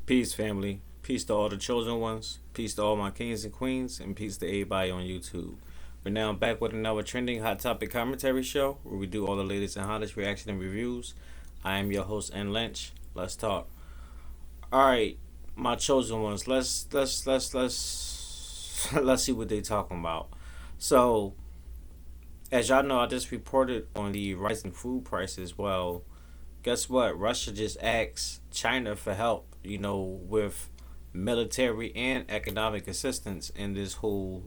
Peace, family. Peace to all the chosen ones. Peace to all my kings and queens, and peace to everybody on YouTube. We're now back with another trending hot topic commentary show where we do all the latest and hottest reaction and reviews. I am your host, N Lynch. Let's talk. All right, my chosen ones. Let's see what they talking about. So, as y'all know, I just reported on the rising food prices. Well, guess what? Russia just asked China for help, with military and economic assistance in this whole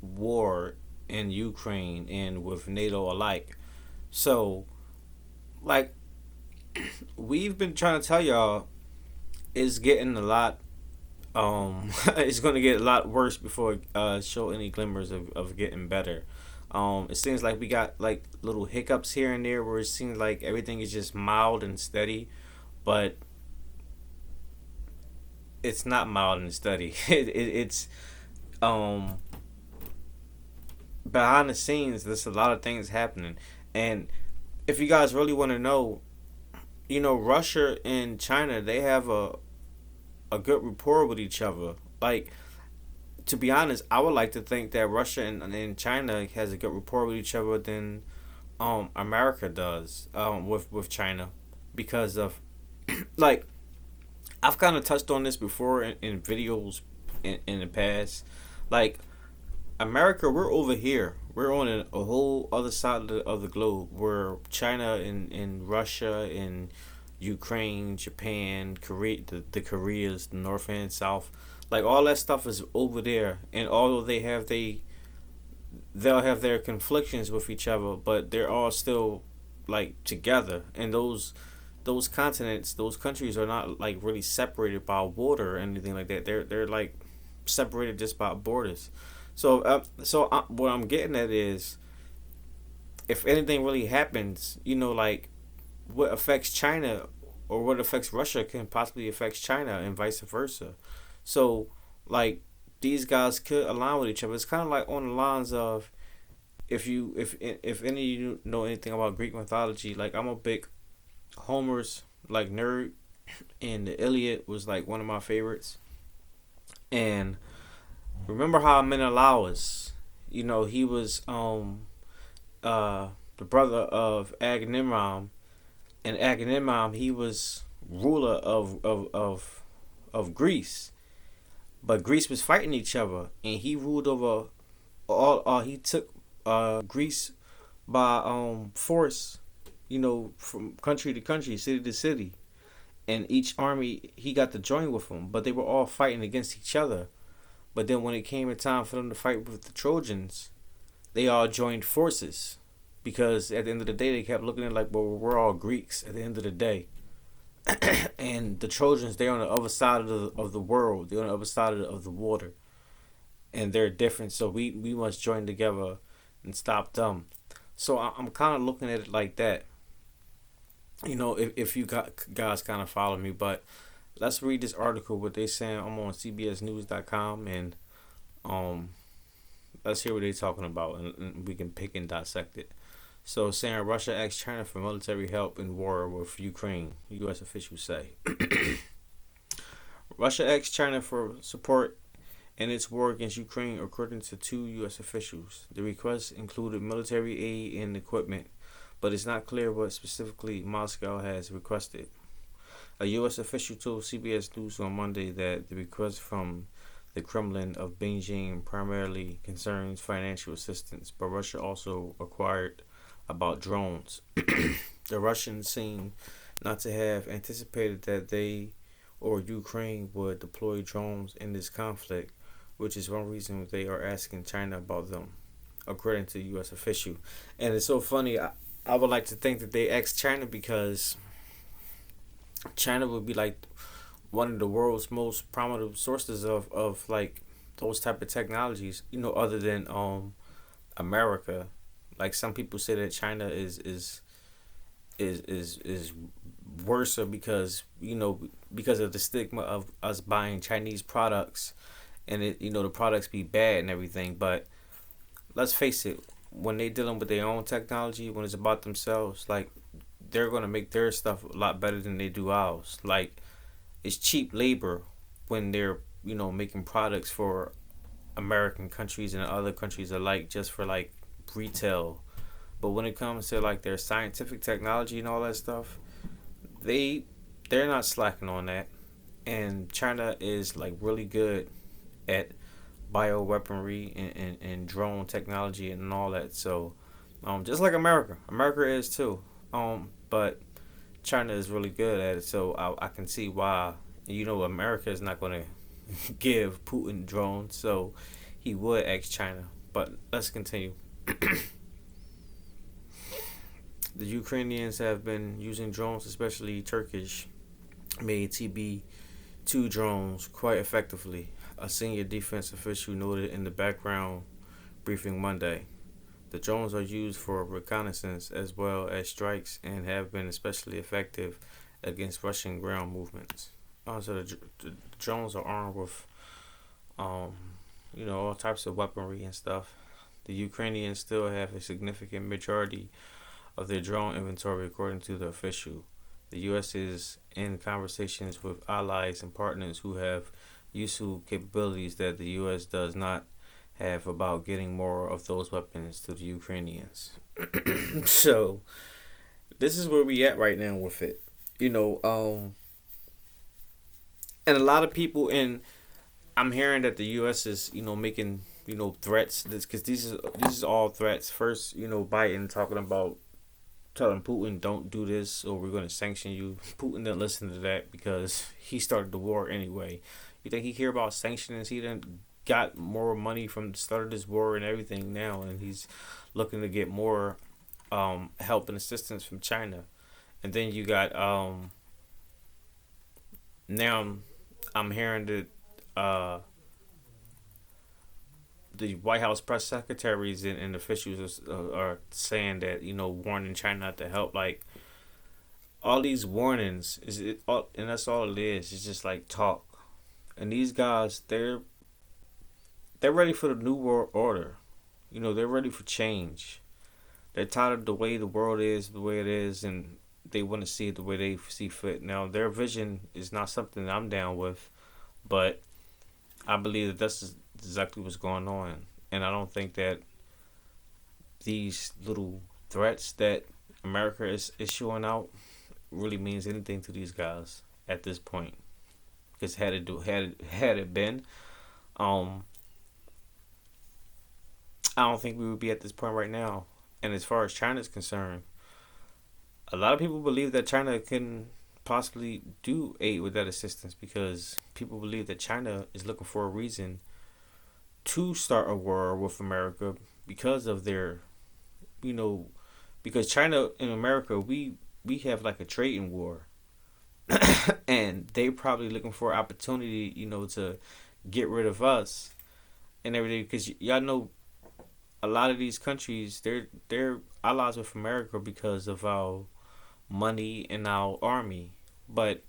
war in Ukraine and with Nato alike. So, like, we've been trying to tell y'all, it's getting a lot. It's going to get a lot worse before it show any glimmers of getting better. It seems like we got like little hiccups here and there where it seems like everything is just mild and steady, but it's not mild and steady. It's um behind the scenes. There's a lot of things happening, and if you guys really want to know, Russia and China, they have a good rapport with each other. Like, to be honest, I would like to think that Russia and China has a good rapport with each other than America does with China, because of like, I've kind of touched on this before in videos in the past. Like, America, we're over here. We're on a whole other side of the globe. Where China and Russia and Ukraine, Japan, Korea, the Koreas, the North and South, like all that stuff is over there. And although they'll have their conflictions with each other, but they're all still like together. And those continents, those countries are not like really separated by water or anything like that. They're like separated just by borders. So what I'm getting at is, if anything really happens, like what affects China or what affects Russia can possibly affect China and vice versa. So, like, these guys could align with each other. It's kind of like on the lines of, if any of you know anything about Greek mythology, like I'm a big Homer's like nerd, and the Iliad was like one of my favorites. And remember how Menelaus, he was the brother of Agamemnon, and Agamemnon, he was ruler of Greece, but Greece was fighting each other, and he ruled over all. He took Greece by force, from country to country, city to city, and each army he got to join with them, but they were all fighting against each other. But then when it came in time for them to fight with the Trojans, they all joined forces, because at the end of the day they kept looking at it like, well, we're all Greeks at the end of the day. And the Trojans, they're on the other side of the world. They're on the other side of the water, and they're different. So we must join together and stop them. So I'm kind of looking at it like that. If you guys kind of follow me, but let's read this article. What they saying? I'm on CBSNews.com, and um, let's hear what they're talking about, and we can pick and dissect it. So, saying Russia asks China for military help in war with Ukraine, U.S. officials say. Russia asks China for support in its war against Ukraine, according to two U.S. officials. The request included military aid and equipment, but it's not clear what specifically Moscow has requested. A U.S. official told CBS News on Monday that the request from the Kremlin of Beijing primarily concerns financial assistance, but Russia also acquired about drones. The Russians seem not to have anticipated that they or Ukraine would deploy drones in this conflict, which is one reason they are asking China about them, according to the U.S. official. And it's so funny. I would like to think that they asked China because China would be like one of the world's most prominent sources of like those type of technologies, other than America. Like, some people say that China is worse because because of the stigma of us buying Chinese products, and the products be bad and everything. But let's face it, when they dealing with their own technology, when it's about themselves, like, they're gonna make their stuff a lot better than they do ours. Like, it's cheap labor when they're making products for American countries and other countries alike just for like retail. But when it comes to like their scientific technology and all that stuff, they they're not slacking on that. And China is like really good at bioweaponry and drone technology and all that. So just like America is too. But China is really good at it. So I can see why. America is not going to give Putin drones. So he would ask China. But let's continue. The Ukrainians have been using drones, especially Turkish made TB2 drones, quite effectively, a senior defense official noted in the background briefing Monday. The drones are used for reconnaissance as well as strikes and have been especially effective against Russian ground movements. Also, the drones are armed with, um, all types of weaponry and stuff. The Ukrainians still have a significant majority of their drone inventory, according to the official. The U.S. is in conversations with allies and partners who have useful capabilities that the U.S. does not have about getting more of those weapons to the Ukrainians. So this is where we at right now with it. And a lot of people I'm hearing that the U.S. is making threats because these is all threats. First, Biden talking about telling Putin don't do this or we're going to sanction you. Putin didn't listen to that because he started the war anyway. You think he care about sanctions? He done got more money from the start of this war and everything now, and he's looking to get more help and assistance from China. And then you got now I'm hearing that the White House press secretaries and officials are saying that warning China not to help. Like all these warnings is it all, and that's all it is. It's just like talk. And these guys, they're ready for the new world order. They're ready for change. They're tired of the way the world is, the way it is, and they want to see it the way they see fit. Now, their vision is not something that I'm down with, but I believe that that's exactly what's going on. And I don't think that these little threats that America is issuing out really means anything to these guys at this point. Because had it been, um, I don't think we would be at this point right now. And as far as China is concerned, a lot of people believe that China can possibly do aid with that assistance because people believe that China is looking for a reason to start a war with America because of their, you know, because China and America, we have like a trading war, and they probably looking for opportunity, to get rid of us and everything. Because y'all know a lot of these countries, they're allies with America because of our money and our army, but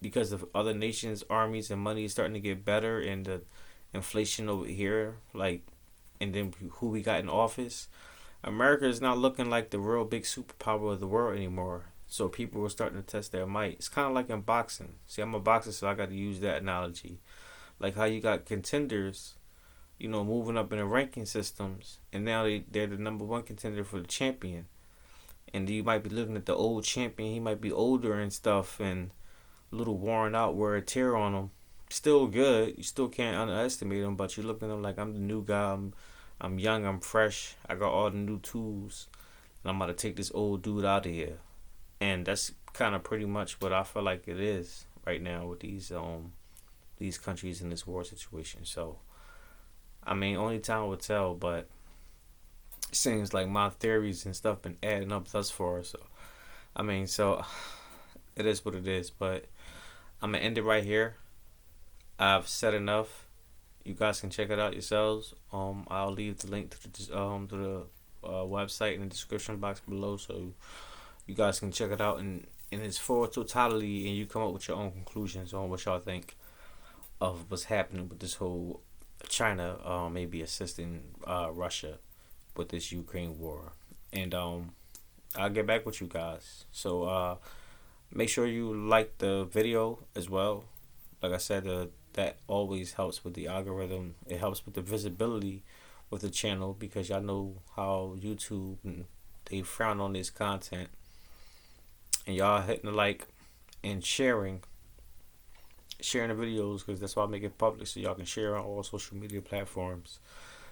because of other nations' armies and money is starting to get better, and the inflation over here, like, and then who we got in office, America is not looking like the real big superpower of the world anymore. So people are starting to test their might. It's kind of like in boxing. See, I'm a boxer, so I got to use that analogy. Like how you got contenders, moving up in the ranking systems, and now they're the number one contender for the champion. And you might be looking at the old champion. He might be older and stuff, and a little worn out, wear a tear on him. Still good. You still can't underestimate him, but you're looking at him like I'm the new guy. I'm young. I'm fresh. I got all the new tools, and I'm about to take this old dude out of here. And that's kind of pretty much what I feel like it is right now with these countries in this war situation. So, I mean, only time will tell, but it seems like my theories and stuff been adding up thus far. So, I mean, so it is what it is. But I'm gonna end it right here. I've said enough. You guys can check it out yourselves. I'll leave the link to the website in the description box below, so you guys can check it out in its full totality, and you come up with your own conclusions on what y'all think of what's happening with this whole China maybe assisting Russia with this Ukraine war. And I'll get back with you guys. So Make sure you like the video as well. Like I said, that always helps with the algorithm. It helps with the visibility with the channel, because y'all know how YouTube they frown on this content. And y'all hitting the like and sharing the videos, because that's why I make it public, so y'all can share on all social media platforms.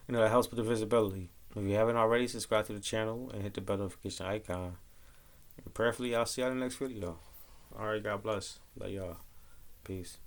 It helps with the visibility. If you haven't already, subscribe to the channel and hit the bell notification icon. And prayerfully, I'll see y'all in the next video. Alright, God bless. Love y'all. Peace.